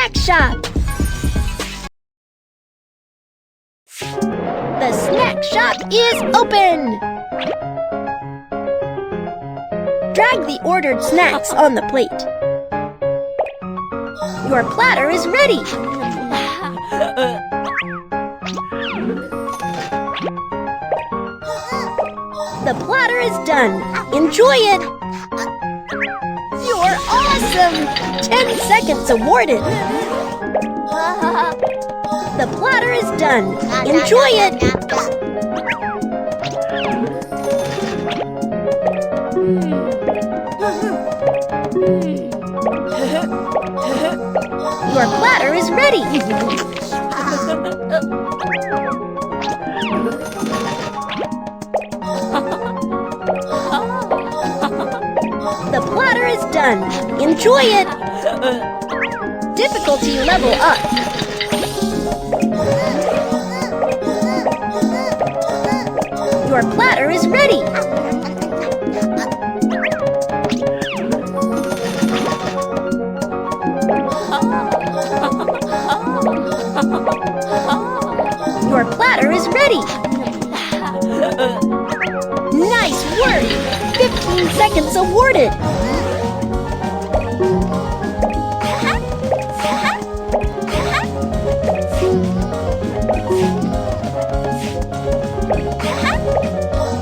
snack shop. The snack shop is open. Drag the ordered snacks on the plate. Your platter is ready. The platter is done. Enjoy it. You're awesome! 10 seconds awarded. The platter is done. Enjoy it. Your platter is ready. The platter is done. Enjoy it. Difficulty level up. Your platter is ready. Your platter is ready. Nice work! 15 seconds awarded.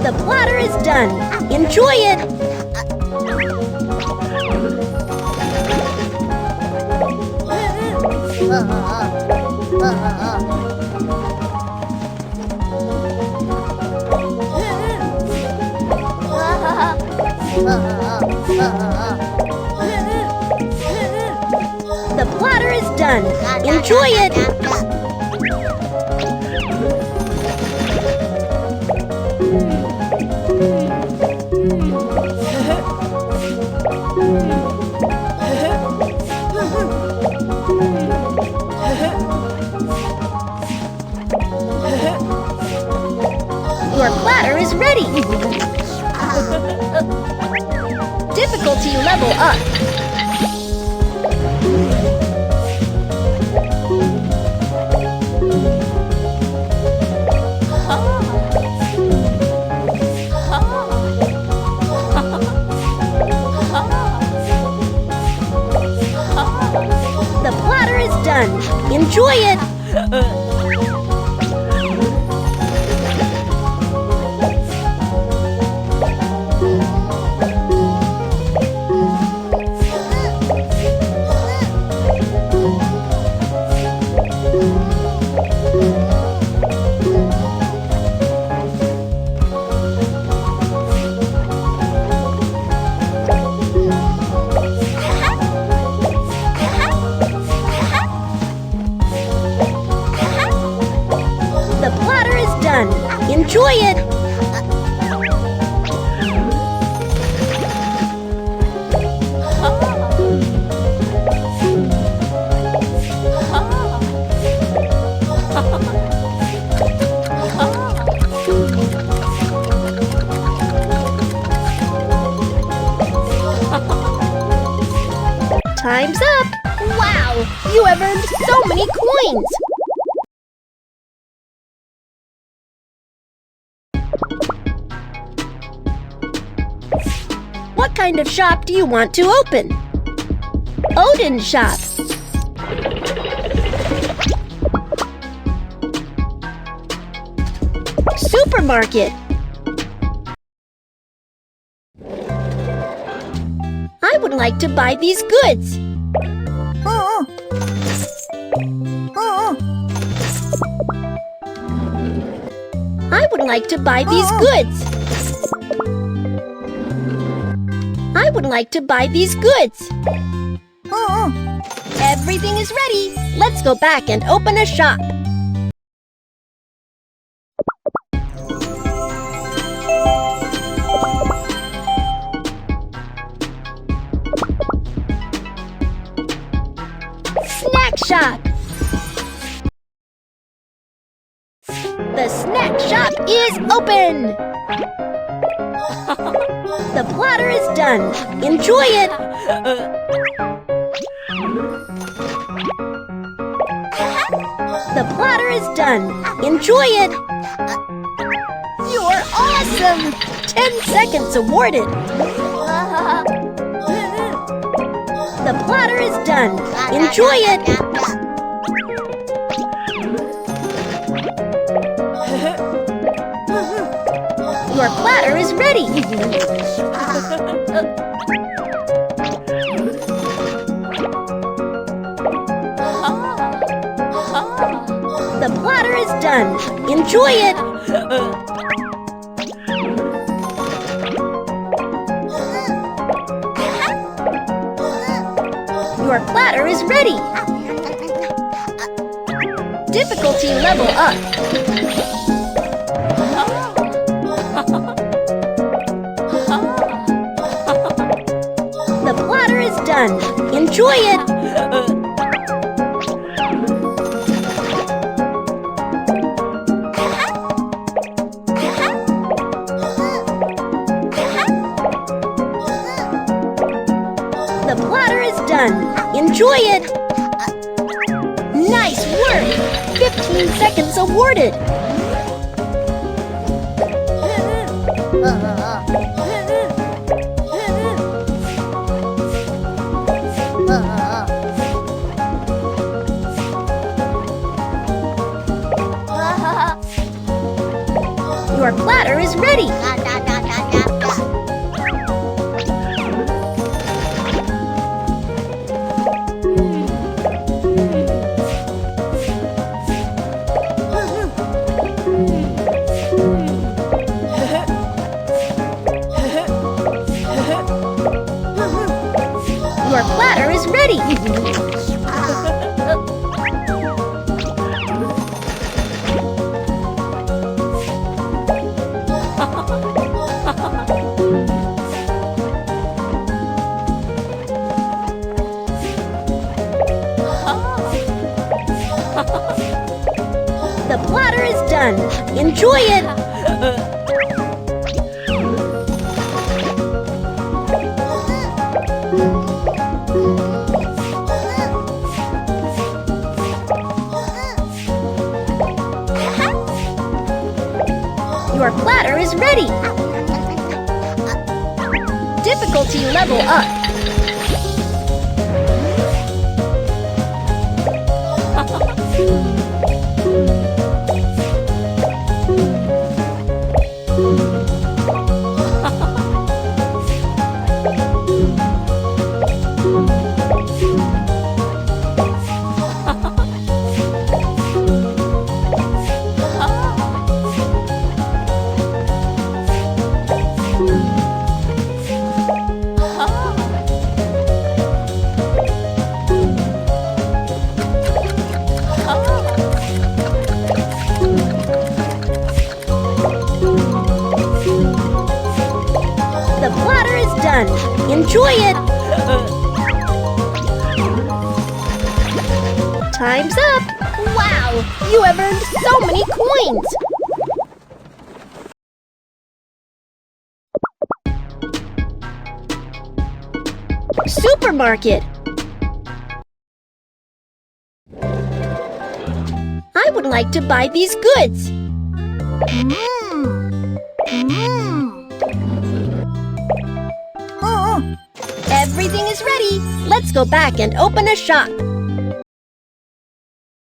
The platter is done. Enjoy it. The platter is done. Enjoy it. Your platter is ready. Difficulty level up. The platter is done. Enjoy it. The platter is done. Enjoy it. Time's up! Wow! You have earned so many coins! What kind of shop do you want to open? Odin shop. Supermarket. I would like to buy these goods. I would like to buy these goods. I would like to buy these goods. Everything is ready. Let's go back and open a shop. Snack shop. The snack shop is open. The platter is done. Enjoy it. The platter is done. Enjoy it. You're awesome! 10 seconds awarded. The platter is done. Enjoy it. Your platter is ready. The platter is done. Enjoy it. Your platter is ready. Difficulty level up. The platter is done. Enjoy it. The platter is done. Enjoy it. Nice work! 15 seconds awarded. Your platter is ready. Your platter is ready. The platter is done. Enjoy it. Your platter is ready. Difficulty level up. The platter is done. Enjoy it. Time's up. Wow, you have earned so many coins. Supermarket. I would like to buy these goods. Everything is ready. Let's go back and open a shop.